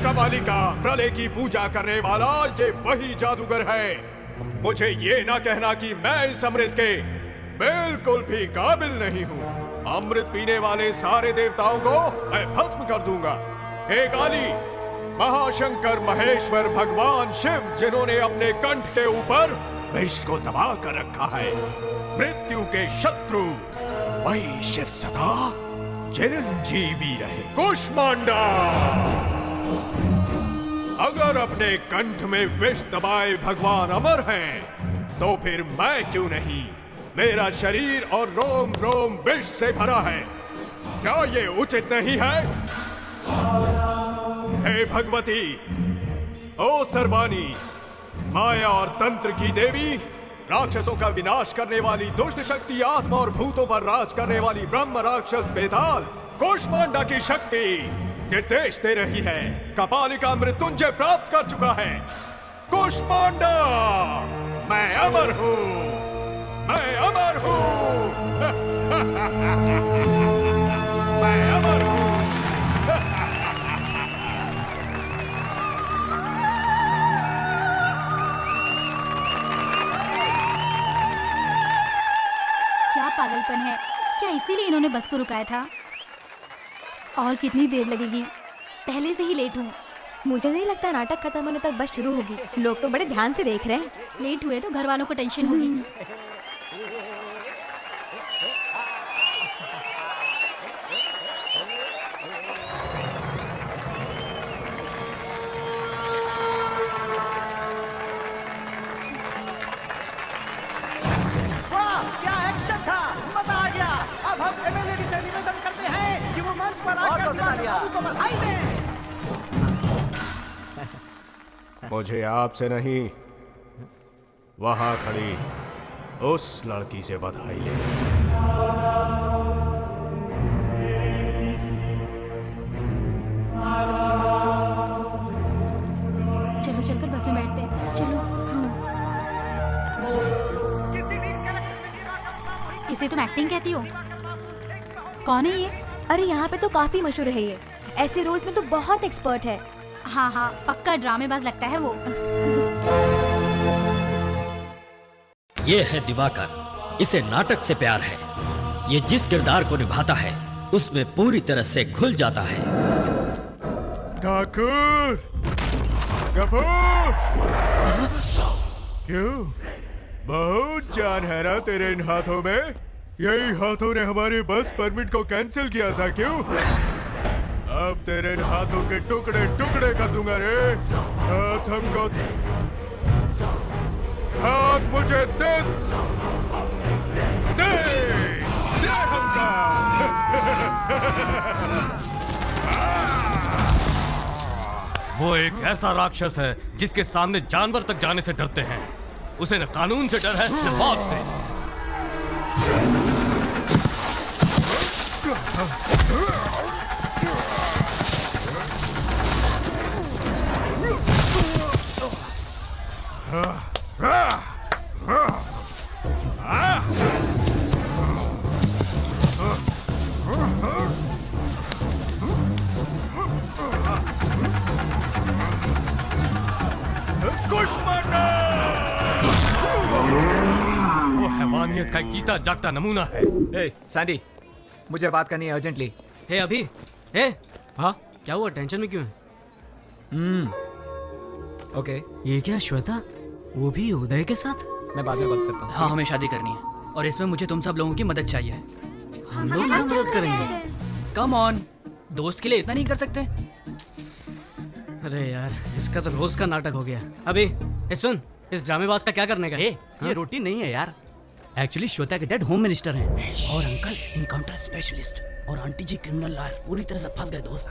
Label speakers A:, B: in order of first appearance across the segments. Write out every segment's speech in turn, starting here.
A: कपालिका, प्रलय की पूजा करने वाला ये वही जादूगर है। मुझे ये ना कहना कि मैं इस अमृत के बिल्कुल भी काबिल नहीं हूँ। अमृत पीने वाले सारे देवताओं को मैं भस्म कर दूंगा। हे काली, महाशंकर महेश्वर भगवान शिव, जिन्होंने अपने कंठ के ऊपर विष को दबा कर रखा है, मृत्यु के शत्रु, वही शिव सदा चिरंजीवी रहे। कुष्मांडा, अगर अपने कंठ में विष दबाए भगवान अमर हैं, तो फिर मैं क्यों नहीं? मेरा शरीर और रोम रोम विष से भरा है। क्या ये उचित नहीं है? हे भगवती, ओ सर्वाणी, माया और तंत्र की देवी, राक्षसों का विनाश करने वाली दुष्ट शक्ति, आत्मा और भूतों पर राज करने वाली ब्रह्म राक्षस बेताल, कुष्मांडा की शक्ति निर्देश दे रही है। कपालिका मृत्युंजय प्राप्त कर चुका है। कुष्मांडा, मैं अमर हूँ, मैं अमर हूँ। मैं अमर हूँ।
B: क्या पागलपन है? क्या इसीलिए इन्होंने बस को रुकाया था? और कितनी देर लगेगी? पहले से ही लेट हूँ।
C: मुझे नहीं लगता नाटक खत्म होने तक बस शुरू होगी। लोग तो बड़े ध्यान से देख रहे हैं।
B: लेट हुए तो घर वालों को टेंशन होगी।
A: मुझे आपसे नहीं, वहां खड़ी उस लड़की से बधाई ले।
B: चलो चलकर बस में बैठते हैं। चलो। हाँ। इसे तुम एक्टिंग कहती हो? कौन है ये?
C: अरे यहाँ पे तो काफी मशहूर है ये। ऐसे रोल्स में तो बहुत एक्सपर्ट है।
B: हाँ हाँ, पक्का ड्रामेबाज लगता है वो।
D: ये है दिवाकर, इसे नाटक से प्यार है। ये जिस किरदार को निभाता है उसमें पूरी तरह से घुल जाता है।
A: ठाकुर, गफूर, क्यों? बहुत जान है ना तेरे इन हाथों में? यही हाथों ने हमारे बस परमिट को कैंसिल किया था, क्यों? अब तेरे इन हाथों के टुकड़े टुकड़े कर दूंगा रे। हाथ हमको, हाथ मुझे दे, दे, दे हमका।
E: वो एक ऐसा राक्षस है जिसके सामने जानवर तक जाने से डरते हैं। उसे न कानून से डर है न मौत से। वो हैवानियत का एक जीता जागता नमूना है।
F: ए, सैंडी, मुझे बात करनी है अर्जेंटली।
G: हे अभी, हे,
F: हाँ
G: क्या हुआ? टेंशन में क्यों है?
F: ओके,
G: ये क्या श्वेता, वो भी उदय के साथ?
F: मैं बाद में बात करता हूँ।
G: हाँ, हमें शादी करनी है और इसमें मुझे तुम सब लोगों की मदद चाहिए। हम लोग क्या मदद करेंगे? कम ऑन, दोस्त के लिए इतना नहीं कर सकते? अरे यार, इसका तो रोज का नाटक हो गया। अभी सुन, इस ड्रामेबाज का क्या करने का?
H: ये रोटी नहीं है यार। एक्चुअली श्वेता के डैड होम मिनिस्टर हैं और अंकल इनकाउंटर स्पेशलिस्ट और आंटी जी क्रिमिनल लॉयर। पूरी तरह से फंस गए दोस्त।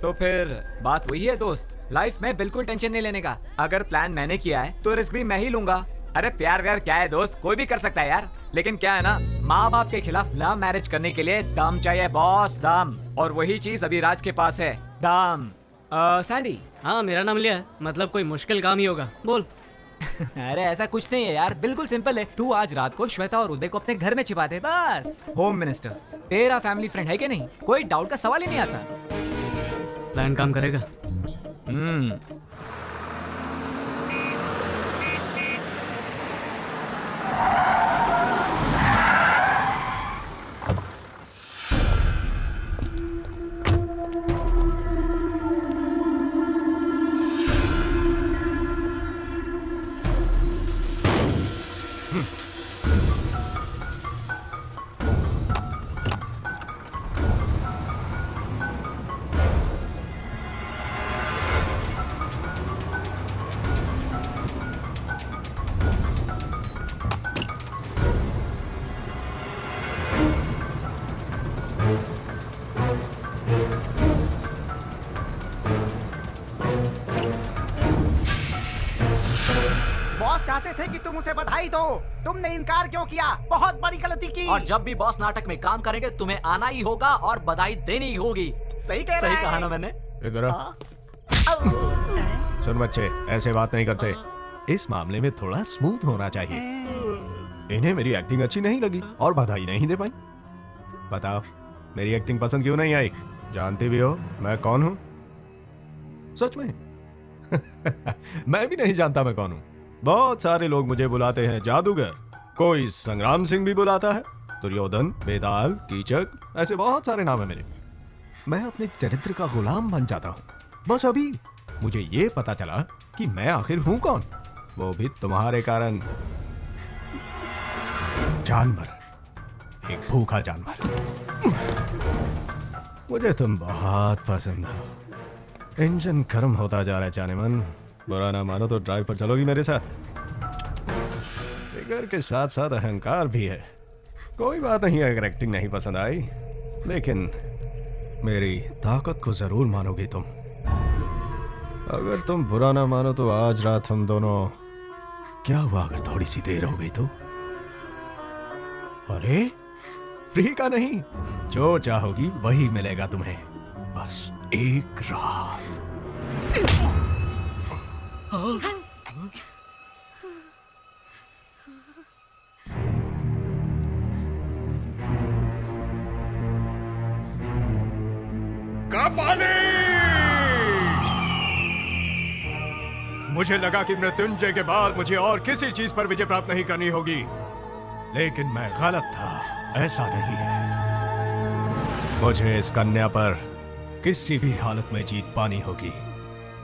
F: तो फिर बात वही है दोस्त, लाइफ में बिल्कुल टेंशन नहीं लेने का। अगर प्लान मैंने किया है तो रिस्क भी मैं ही लूंगा। अरे प्यार व्यार क्या है दोस्त, कोई भी कर सकता है यार। लेकिन क्या है ना, माँ बाप के खिलाफ लव मैरिज करने के लिए दम चाहिए बॉस, दम। और वही चीज अभी राज के पास है, दम। सैंडी।
G: हाँ, मेरा नाम लिया है, मतलब कोई मुश्किल काम ही होगा, बोल।
F: अरे ऐसा कुछ नहीं है यार, बिल्कुल सिंपल है। तू आज रात को श्वेता और उदय को अपने घर में छिपा दे बस। होम मिनिस्टर तेरा फैमिली फ्रेंड है कि नहीं, कोई डाउट का सवाल ही नहीं आता।
G: प्लान काम करेगा?
I: बॉस चाहते थे कि तुम उसे बधाई दो, तुमने इनकार क्यों किया? बहुत बड़ी गलती की।
J: और जब भी बॉस नाटक में काम करेंगे तुम्हें आना ही होगा और बधाई देनी ही होगी।
I: सही कह रहा
J: सही
I: है।
J: कहा ना मैंने?
A: इधर आ। सुन बच्चे, ऐसे बात नहीं करते। इस मामले में थोड़ा स्मूथ होना चाहिए। इन्हें मेरी एक्टिंग अच्छी नहीं लगी और बधाई नहीं दे पाई। बताओ, मेरी एक्टिंग पसंद क्यों नहीं आई? जानती भी हो मैं कौन हूं? सच में? मैं भी नहीं जानता मैं कौन हूं। बहुत सारे लोग मुझे बुलाते हैं जादूगर, कोई संग्राम सिंह भी बुलाता है, दुर्योधन, बेताल, कीचक, ऐसे बहुत सारे नाम है मेरे। मैं अपने चरित्र का गुलाम बन जाता हूँ। बस अभी मुझे ये पता चला कि मैं आखिर हूँ कौन, वो भी तुम्हारे कारण। जानवर, एक भूखा जानवर। मुझे तुम बहुत पसंद हो। इंजन गर्म होता जा रहा है जाने मन। बुरा ना मानो तो ड्राइव पर चलोगी मेरे साथ? फिगर के साथ साथ अहंकार भी है। कोई बात नहीं अगर एक्टिंग नहीं पसंद आई, लेकिन मेरी ताकत को जरूर मानोगी तुम। अगर तुम बुरा ना मानो तो आज रात हम दोनों, क्या हुआ अगर थोड़ी सी देर हो गई तो? अरे फ्री का नहीं, जो चाहोगी वही मिलेगा तुम्हें, बस एक रात। कपाली! मुझे लगा कि मृत्युंजय के बाद मुझे और किसी चीज पर विजय प्राप्त नहीं करनी होगी, लेकिन मैं गलत था। ऐसा नहीं है। मुझे इस कन्या पर किसी भी हालत में जीत पानी होगी।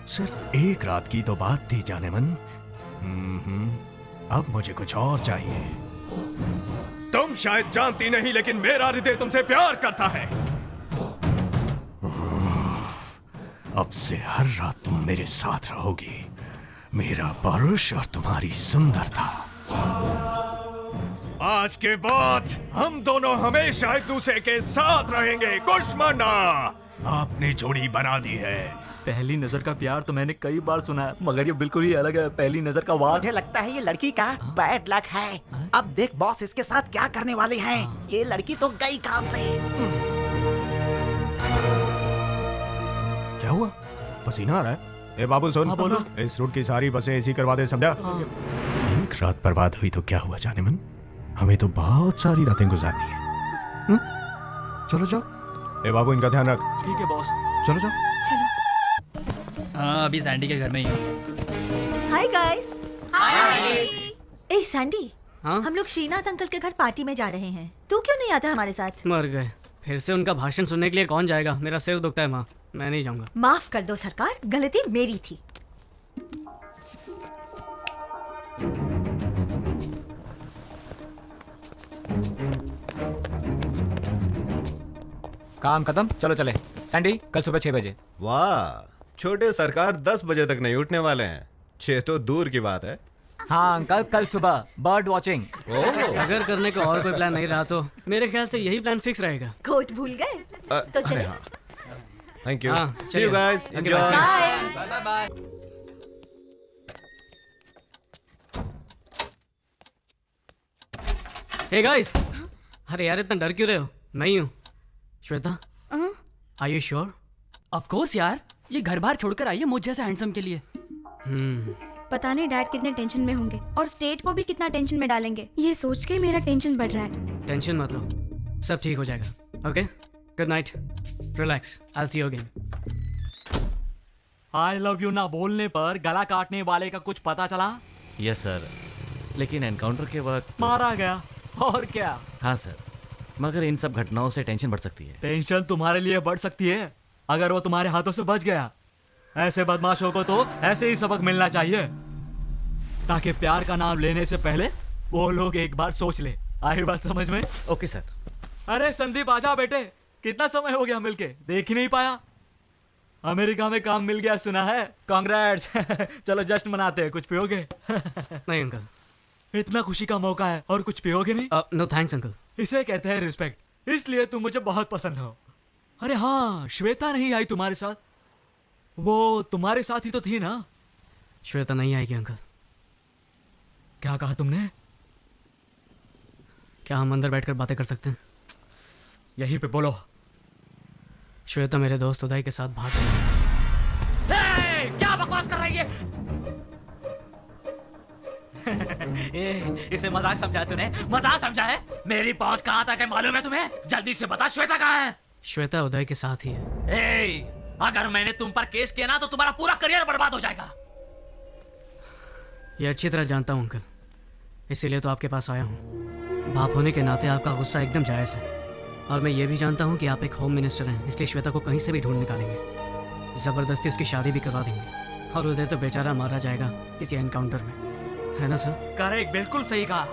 A: सिर्फ एक रात की तो बात थी जाने मन। अब मुझे कुछ और चाहिए। तुम शायद जानती नहीं, लेकिन मेरा हृदय तुमसे प्यार करता है। अब से हर रात तुम मेरे साथ रहोगी, मेरा परुष और तुम्हारी सुंदरता। आज के बाद हम दोनों हमेशा एक दूसरे के साथ रहेंगे। कुष्मांडा, आपने जोड़ी बना दी है।
J: पहली नजर का प्यार तो मैंने कई बार सुना है, मगर ये बिल्कुल ही अलग है। पहली नजर का वार।
I: मुझे लगता है ये लड़की का बैड लक है। अब देख बॉस इसके साथ क्या करने वाले हैं। ये लड़की तो गई काम से।
A: क्या हुआ? पसीना आ रहा है? ए बाबू सुन, बोलो। इस रूट की सारी बसें ऐसी करवा दे, समझा? एक रात बर्बाद हुई तो क्या हुआ जाने मन? हमें तो बहुत सारी रातें गुजारनी है। चलो जाओ। ए बाबू इनका ध्यान रख।
J: ठीक है बॉस।
A: चलो जाओ।
G: हाँ, अभी सैंडी के घर में ही हूँ।
C: Hi guys. ए सैंडी,
G: हाँ?
C: हम लोग श्रीनाथ अंकल के घर पार्टी में जा रहे हैं। तू क्यों नहीं आता हमारे साथ?
G: मर गए। फिर से उनका भाषण सुनने के लिए कौन जाएगा? मेरा सिर दुखता है माँ, मैं नहीं जाऊंगा।
C: माफ कर दो सरकार, गलती मेरी थी।
F: काम खत्म, चलो चले। सैंडी, कल सुबह 6 बजे।
K: वाह, छोटे सरकार 10 बजे तक नहीं उठने वाले हैं। 6 तो दूर की बात है।
F: हाँ अंकल, कल सुबह बर्ड वॉचिंग।
G: अगर करने का और कोई प्लान नहीं रहा तो मेरे ख्याल से यही प्लान फिक्स रहेगा।
C: कोट भूल गए तो चले।
K: Thank you.
G: हाँ,
K: see you guys, enjoy.
G: Bye bye. Hey guys, अरे यार इतना डर क्यों रहे हो? नहीं हूँ। Shweta, are you sure?
L: Of course यार, ये घर बार छोड़कर आई है मुझ जैसे हैंडसम के लिए।
C: पता नहीं डैड कितने टेंशन में होंगे और स्टेट को भी कितना टेंशन में डालेंगे। ये सोच के मेरा टेंशन बढ़ रहा है।
G: टेंशन मत लो, सब ठीक हो जाएगा। Okay, good night, relax, I will see you again.
J: I love you ना बोलने पर गला काटने वाले का कुछ पता चला?
M: यस सर, लेकिन एनकाउंटर के वक्त
J: मारा गया, और क्या?
M: हाँ सर, मगर इन सब घटनाओं से टेंशन बढ़ सकती है।
J: टेंशन तुम्हारे लिए बढ़ सकती है अगर वो तुम्हारे हाथों से बच गया। ऐसे बदमाशों को तो ऐसे ही सबक मिलना चाहिए, ताकि प्यार का नाम लेने से पहले वो लोग एक बार सोच ले। आई बात समझ में?
M: Okay sir.
J: अरे संदीप आजा बेटे, कितना समय हो गया मिलके, देख ही नहीं पाया। अमेरिका में काम मिल गया सुना है, कांग्रेट्स। चलो जश्न मनाते हैं, कुछ पियोगे?
G: नहीं अंकल।
J: इतना खुशी का मौका है और कुछ पियोगे नहीं?
G: No thanks uncle.
J: इसे कहते हैं रिस्पेक्ट, इसलिए तुम मुझे बहुत पसंद हो। अरे हाँ, श्वेता नहीं आई तुम्हारे साथ? वो तुम्हारे साथ ही तो थी ना?
G: श्वेता नहीं आएगी अंकल।
J: क्या कहा तुमने?
G: क्या हम अंदर बैठकर बातें कर सकते हैं?
J: यहीं पे बोलो।
G: श्वेता मेरे दोस्त उदय के साथ भाग गई।
H: क्या बकवास कर रही है? इसे मजाक समझा तूने? मजाक समझा है? मेरी पहुंच कहां तक है मालूम है तुम्हें? जल्दी से बता, श्वेता कहां है?
G: श्वेता उदय के साथ ही है।
H: अगर मैंने तुम पर केस किया ना तो तुम्हारा पूरा करियर बर्बाद हो जाएगा।
G: ये अच्छी तरह जानता हूँ अंकल, इसीलिए तो आपके पास आया हूँ। बाप होने के नाते आपका गुस्सा एकदम जायज़ है, और मैं ये भी जानता हूँ कि आप एक होम मिनिस्टर हैं, इसलिए श्वेता को कहीं से भी ढूंढ निकालेंगे, ज़बरदस्ती उसकी शादी भी करवा देंगे, और उदय तो बेचारा मारा जाएगा किसी एनकाउंटर में, है ना सर?
H: करेक्ट, बिल्कुल सही कहा।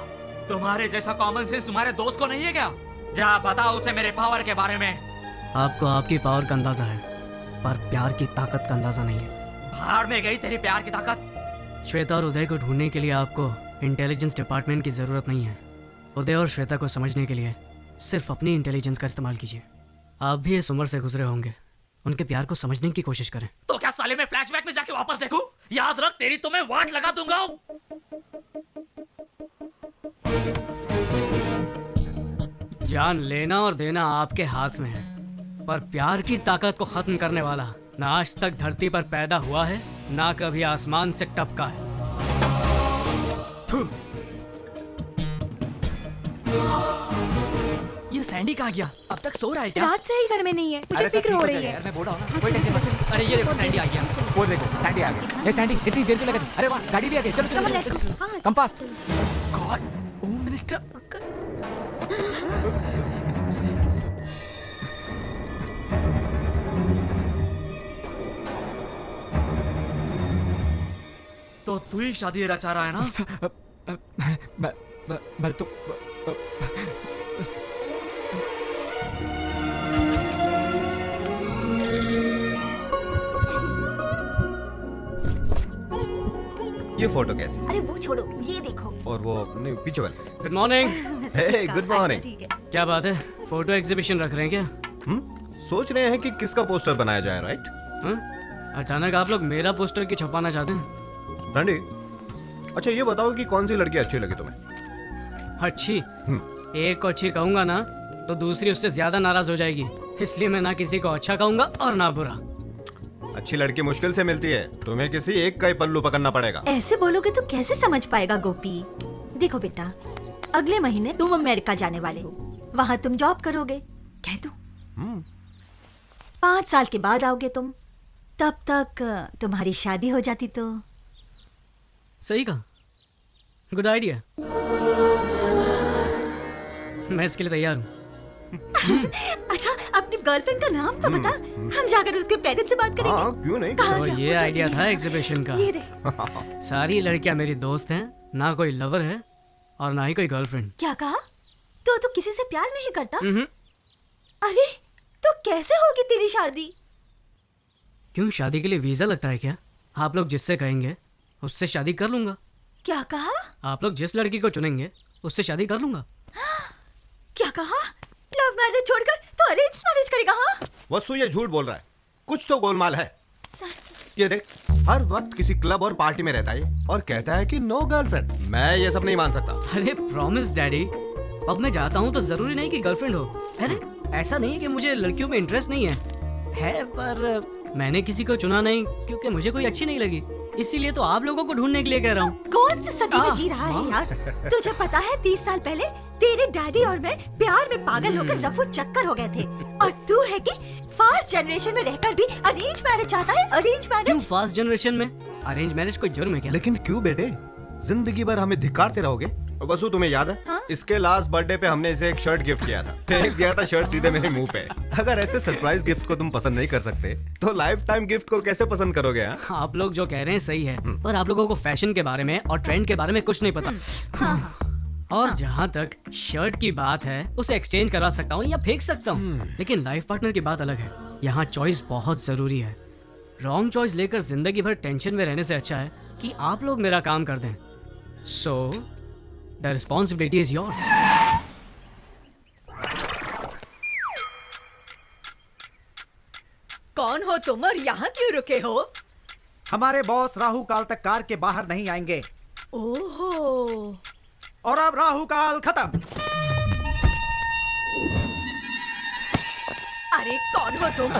H: तुम्हारे जैसा कॉमन सेंस तुम्हारे दोस्त को नहीं है क्या? जा बताओ उसे मेरे पावर के बारे में।
G: आपको आपकी पावर का अंदाजा है, पर प्यार की ताकत का अंदाजा नहीं है।
H: बाहर में गई तेरी प्यार की ताकत।
G: श्वेता और उदय को ढूंढने के लिए आपको इंटेलिजेंस डिपार्टमेंट की ज़रूरत नहीं है। उदय और श्वेता को समझने के लिए सिर्फ अपनी इंटेलिजेंस का इस्तेमाल कीजिए। आप भी इस उम्र से गुजरे होंगे, उनके प्यार को समझने की कोशिश करें।
H: तो क्या साले में फ्लैशबैक में जाके वापस देखूं? याद रख, तेरी तो मैं वाट लगा दूंगा।
G: जान लेना और देना आपके हाथ में है, पर प्यार की ताकत को खत्म करने वाला ना आज तक धरती पर पैदा हुआ है, ना कभी आसमान से टपका है।
L: ये सैंडी कहाँ गया? अब तक सो रहा है क्या?
C: रात से ही घर में नहीं है, मुझे फिक्र हो रही है।
F: मैं बोल रहा हूं ना,
C: हाँ,
F: कोई टेंशन मत।
G: अरे ये देखो सैंडी आ गया।
F: वो देखो सैंडी आ गई। ये सैंडी इतनी देर क्यों लगा दी? अरे वाह, गाड़ी भी आ गई। चलो चलो चलो, come fast. God, home minister.
J: तो तू ही शादी रचा रहा है ना?
F: मैं तो
K: ये फोटो कैसी?
N: अरे वो छोड़ो, ये देखो।
K: और वो नहीं, पीछे वाले।
G: Good morning.
K: Hey, good morning.
G: क्या बात है, फोटो एग्जीबिशन रख रहे हैं क्या?
K: सोच रहे हैं कि किसका पोस्टर बनाया जाए, राइट?
G: अचानक आप लोग मेरा पोस्टर क्यों छपवाना चाहते हैं?
K: रंडी, अच्छा ये बताओ कि कौन सी लड़की अच्छी लगी तुम्हें?
G: अच्छी? एक को अच्छी कहूंगा ना तो दूसरी उससे ज्यादा नाराज हो जाएगी, इसलिए मैं ना किसी को अच्छा कहूंगा और ना बुरा।
K: अच्छी लड़की मुश्किल से मिलती है, तुम्हें किसी एक का ही पल्लू पकड़ना पड़ेगा।
N: ऐसे बोलोगे तो कैसे समझ पाएगा गोपी? देखो बेटा, अगले महीने तुम अमेरिका जाने वाले हो, वहाँ तुम जॉब करोगे, कह दो 5 साल के बाद आओगे तुम, तब तक तुम्हारी शादी हो जाती तो।
G: सही कहा, गुड आइडिया, मैं इसके लिए तैयार हूँ।
N: अच्छा, अपनी गर्लफ्रेंड का नाम तो बता, हम जाकर उसके पेरेंट्स से बात करेंगे।
K: हाँ, क्यों नहीं?
G: तो ये आइडिया था एग्जीबिशन का।
N: ये देख।
G: सारी लड़कियां मेरी दोस्त हैं, ना कोई लवर है और ना ही कोई गर्लफ्रेंड।
N: क्या कहा? तो किसी से प्यार नहीं करता? अरे तो कैसे होगी तेरी शादी?
G: क्यों, शादी के लिए वीजा लगता है क्या? आप लोग जिससे कहेंगे उससे शादी कर लूंगा।
N: क्या कहा?
G: आप लोग जिस लड़की को चुनेंगे उससे शादी कर लूंगा।
N: क्या कहा? लव मैरिज छोड़कर तो अरेंज मैरिज करेगा? हाँ,
K: वसु ये झूठ बोल रहा है, कुछ तो गोलमाल है। ये देख, हर वक्त किसी क्लब और पार्टी में रहता है और कहता है कि नो गर्लफ्रेंड। मैं ये सब नहीं मान सकता।
G: अरे प्रॉमिस डैडी, अब मैं जाता हूँ तो जरूरी नहीं कि गर्लफ्रेंड हो। अरे ऐसा नहीं है कि मुझे लड़कियों में इंटरेस्ट नहीं है, पर मैंने किसी को चुना नहीं क्योंकि मुझे कोई अच्छी नहीं लगी, इसीलिए तो आप लोगों को ढूंढने के लिए कह रहा हूँ।
N: कौन सी सदी में जी रहा है यार? तुझे पता है 30 साल पहले तेरे डैडी और मैं प्यार में पागल होकर रफू चक्कर हो गए थे, और तू है कि फास्ट जनरेशन में रहकर भी अरेंज मैरिज चाहता है। अरेंज
G: क्यों
N: मैरिज?
G: फास्ट जनरेशन में अरेंज मैरिज कोई जुर्म है क्या?
K: लेकिन क्यों बेटे, जिंदगी भर हमें धिक्कारते रहोगे? वसु तुम्हें याद है? इसके लास्ट बर्थडे पे हमने इसे एक शर्ट गिफ्ट किया था। फेंक दिया था शर्ट सीधे मेरे मुंह पे। अगर ऐसे सरप्राइज गिफ्ट को तुम पसंद नहीं कर सकते तो लाइफ टाइम गिफ्ट को कैसे पसंद करोगे?
G: आप लोग जो कह रहे हैं सही है, पर आप लोगों को फैशन के बारे में और ट्रेंड के बारे में कुछ नहीं पता। और जहाँ तक शर्ट की बात है, उसे एक्सचेंज करवा सकता हूँ या फेंक सकता हूँ, लेकिन लाइफ पार्टनर की बात अलग है। यहाँ चॉइस बहुत जरूरी है। रॉन्ग चॉइस लेकर जिंदगी भर टेंशन में रहने से अच्छा है कि आप लोग मेरा काम कर दें। So the responsibility is yours.
N: कौन हो तुम और यहाँ क्यों रुके हो?
I: हमारे बॉस राहु काल तक कार के बाहर नहीं आएंगे।
N: ओहो,
I: और अब राहु काल खत्म।
N: अरे कौन हो तुम?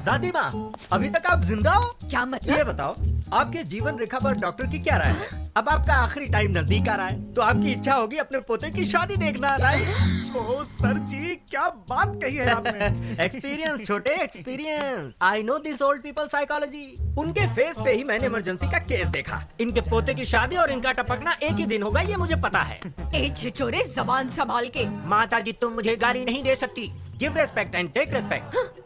O: दादी माँ, अभी तक आप जिंदा हो?
N: क्या मतलब?
O: ये बताओ, आपके जीवन रेखा पर डॉक्टर की क्या राय है? अब आपका आखिरी टाइम नजदीक आ रहा है, तो आपकी इच्छा होगी अपने पोते की शादी देखना, राइट?
I: ओ सर जी, क्या बात कही है आपने।
O: एक्सपीरियंस छोटे, experience. I know this old people psychology. उनके फेस पे ही मैंने इमरजेंसी का केस देखा। इनके पोते की शादी और इनका टपकना एक ही दिन होगा, ये मुझे पता है।
N: ए छिछोरे, जबान संभाल के।
O: माता जी, तुम मुझे गाली नहीं दे सकती। Give respect and take respect.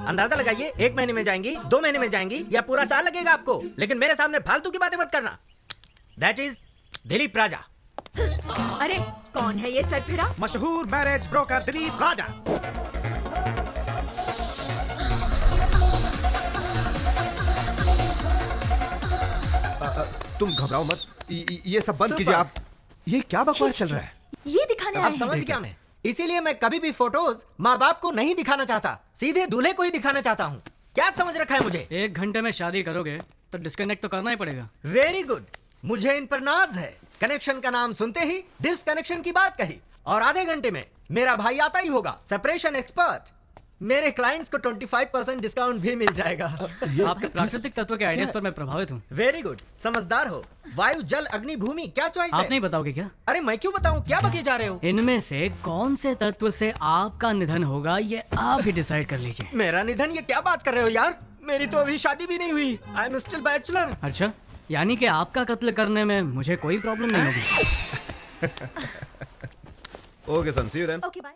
O: अंदाजा लगाइए, 1 महीने में जाएंगी, 2 महीने में जाएंगी या पूरा साल लगेगा आपको, लेकिन मेरे सामने फालतू की बातें मत करना। दैट इज दिलीप राजा।
N: अरे कौन है ये सरफिरा?
I: मशहूर मैरिज ब्रोकर दिलीप राजा।
K: तुम घबराओ मत, ये सब बंद कीजिए आप। ये क्या बकवास चल रहा है?
N: ये दिखाने आए
O: आप
N: हैं।
O: समझ गया मैं। इसीलिए मैं कभी भी फोटोज माँ बाप को नहीं दिखाना चाहता, सीधे दूल्हे को ही दिखाना चाहता हूँ। क्या समझ रखा है मुझे?
G: 1 घंटे में शादी करोगे तो डिस्कनेक्ट तो करना ही पड़ेगा।
O: वेरी गुड, मुझे इन पर नाज है। कनेक्शन का नाम सुनते ही डिसकनेक्शन की बात कही, और आधे घंटे में मेरा भाई आता ही होगा, सेपरेशन एक्सपर्ट। मेरे क्लाइंट्स को 25% डिस्काउंट भी मिल जाएगा।
G: आपके प्राकृतिक तत्व के आइडियाज पर मैं प्रभावित हूँ।
O: वेरी गुड, समझदार हो। वायु, जल, अग्नि, भूमि, क्या चॉइस है?
G: आप नहीं बताओगे क्या?
O: अरे मैं क्यों बताऊं, क्या बके जा रहे हो?
G: इनमें से कौन से तत्व से आपका निधन होगा, ये आप ही डिसाइड कर लीजिए।
O: मेरा निधन? ये क्या बात कर रहे हो यार, मेरी तो अभी शादी भी नहीं हुई। I am still bachelor.
G: अच्छा, यानी कि आपका कत्ल करने में मुझे कोई प्रॉब्लम नहीं होगी।
K: Okay son, see you then.
N: Okay bye.